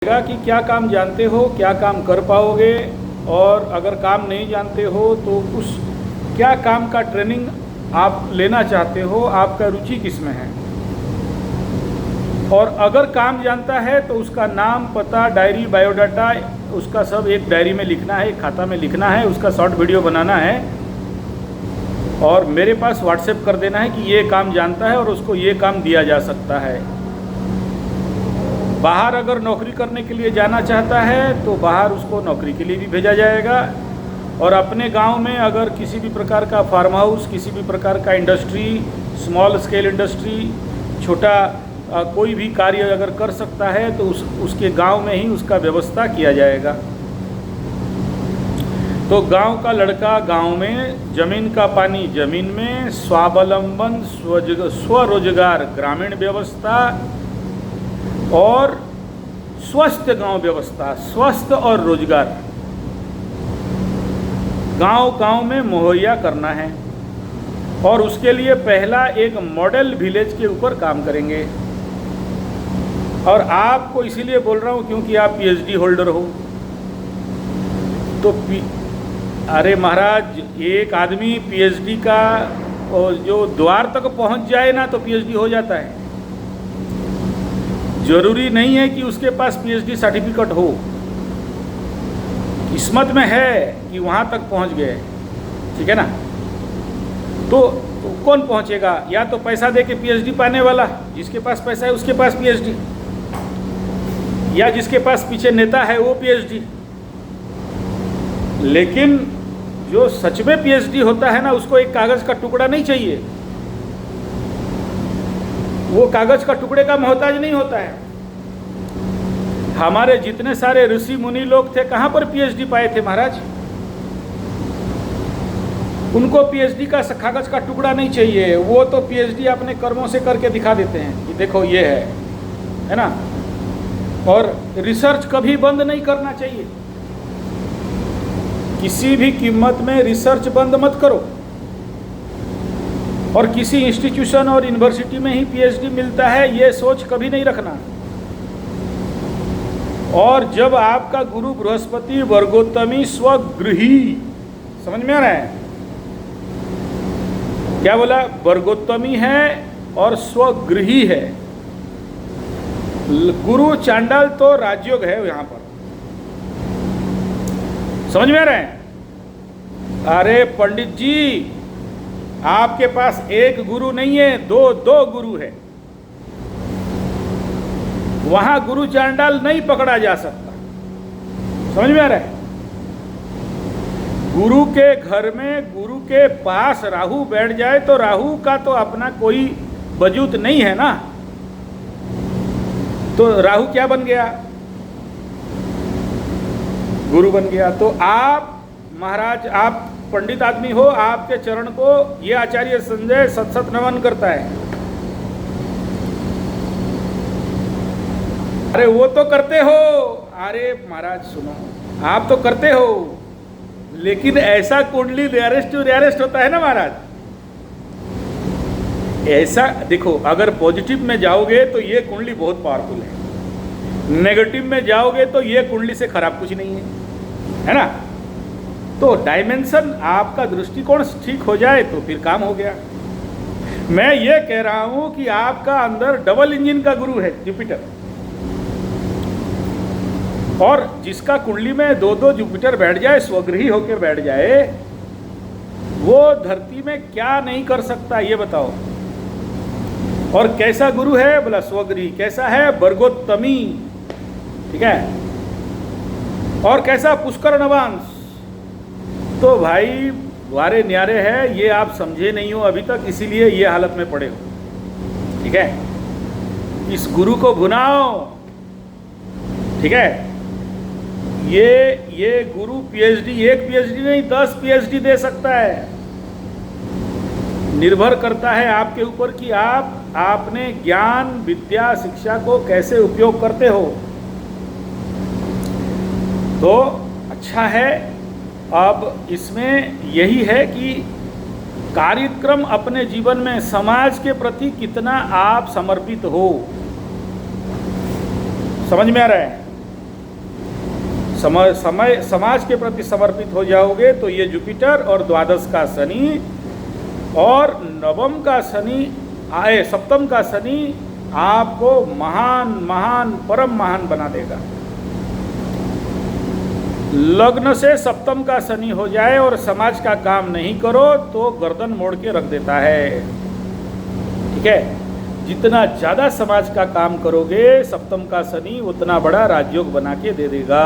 कि क्या काम जानते हो, क्या काम कर पाओगे, और अगर काम नहीं जानते हो तो उस क्या काम का ट्रेनिंग आप लेना चाहते हो, आपका रुचि किस में है। और अगर काम जानता है तो उसका नाम, पता, डायरी, बायोडाटा, उसका सब एक डायरी में लिखना है, एक खाता में लिखना है, उसका शॉर्ट वीडियो बनाना है और मेरे पास व्हाट्सएप कर देना है कि ये काम जानता है और उसको ये काम दिया जा सकता है। बाहर अगर नौकरी करने के लिए जाना चाहता है तो बाहर उसको नौकरी के लिए भी भेजा जाएगा। और अपने गांव में अगर किसी भी प्रकार का फार्म हाउस, किसी भी प्रकार का इंडस्ट्री, स्मॉल स्केल इंडस्ट्री, छोटा कोई भी कार्य अगर कर सकता है तो उसके गांव में ही उसका व्यवस्था किया जाएगा। तो गांव का लड़का गांव में, जमीन का पानी जमीन में, स्वावलंबन, स्वरोजगार, ग्रामीण व्यवस्था और स्वस्थ गांव व्यवस्था, स्वस्थ और रोजगार गांव में मुहैया करना है। और उसके लिए पहला एक मॉडल विलेज के ऊपर काम करेंगे। और आपको इसीलिए बोल रहा हूं क्योंकि आप पीएचडी होल्डर हो। तो अरे महाराज, एक आदमी पीएचडी का जो द्वार तक पहुंच जाए ना तो पीएचडी हो जाता है। जरूरी नहीं है कि उसके पास पीएचडी सर्टिफिकेट हो, किस्मत में है कि वहाँ तक पहुँच गए, ठीक है ना। तो कौन पहुँचेगा? या तो पैसा दे के पीएचडी पाने वाला, जिसके पास पैसा है उसके पास पीएचडी, या जिसके पास पीछे नेता है वो पीएचडी। लेकिन जो सच में पीएचडी होता है ना, उसको एक कागज़ का टुकड़ा नहीं चाहिए, वो कागज का टुकड़े का मोहताज नहीं होता है। हमारे जितने सारे ऋषि मुनि लोग थे, कहाँ पर पीएचडी पाए थे महाराज? उनको पीएचडी का कागज का टुकड़ा नहीं चाहिए, वो तो पीएचडी अपने कर्मों से करके दिखा देते हैं कि देखो ये है ना। और रिसर्च कभी बंद नहीं करना चाहिए, किसी भी कीमत में रिसर्च बंद मत करो। और किसी इंस्टीट्यूशन और यूनिवर्सिटी में ही पीएचडी मिलता है, ये सोच कभी नहीं रखना। और जब आपका गुरु बृहस्पति वर्गोत्तमी स्वगृही, समझ में आ रहा है क्या बोला? वर्गोत्तमी है और स्वगृही है। गुरु चांडाल तो राजयोग है यहाँ पर, समझ में आ रहा है? अरे पंडित जी, आपके पास एक गुरु नहीं है, दो गुरु है। वहां गुरु चांडाल नहीं पकड़ा जा सकता, समझ में आ रहा है? गुरु के घर में, गुरु के पास राहु बैठ जाए तो राहु का तो अपना कोई वजूद नहीं है ना। तो राहु क्या बन गया? गुरु बन गया। तो आप महाराज, आप पंडित आदमी हो, आपके चरण को ये आचार्य संजय सत सत नमन करता है। अरे वो तो करते हो, अरे महाराज सुनो, आप तो करते हो, लेकिन ऐसा कुंडली रेयरेस्ट टू रेयरेस्ट होता है ना महाराज। ऐसा देखो, अगर पॉजिटिव में जाओगे तो ये कुंडली बहुत पावरफुल है, नेगेटिव में जाओगे तो ये कुंडली से खराब कुछ नहीं है ना। तो डायमेंशन, आपका दृष्टिकोण ठीक हो जाए तो फिर काम हो गया। मैं ये कह रहा हूं कि आपका अंदर डबल इंजन का गुरु है, जुपिटर। और जिसका कुंडली में दो जुपिटर बैठ जाए, स्वगृही होकर बैठ जाए, वो धरती में क्या नहीं कर सकता ये बताओ। और कैसा गुरु है? बोला स्वगृही। कैसा है? वर्गोत्तमी, ठीक है। और कैसा? पुष्करणवांश। तो भाई वारे न्यारे है, ये आप समझे नहीं हो अभी तक, इसीलिए ये हालत में पड़े हो, ठीक है। इस गुरु को भुनाओ, ठीक है। ये गुरु पीएचडी, एक पीएचडी नहीं 10 पीएचडी दे सकता है। निर्भर करता है आपके ऊपर कि आपने ज्ञान, विद्या, शिक्षा को कैसे उपयोग करते हो। तो अच्छा है। अब इसमें यही है कि कार्यक्रम अपने जीवन में समाज के प्रति कितना आप समर्पित हो, समझ में आ रहा है? समाज के प्रति समर्पित हो जाओगे तो ये जुपिटर और द्वादश का शनि और नवम का शनि आए सप्तम का शनि आपको महान परम महान बना देगा। लग्न से सप्तम का शनि हो जाए और समाज का काम नहीं करो तो गर्दन मोड़ के रख देता है। ठीक है, जितना ज़्यादा समाज का काम करोगे सप्तम का शनि उतना बड़ा राजयोग बना के दे देगा।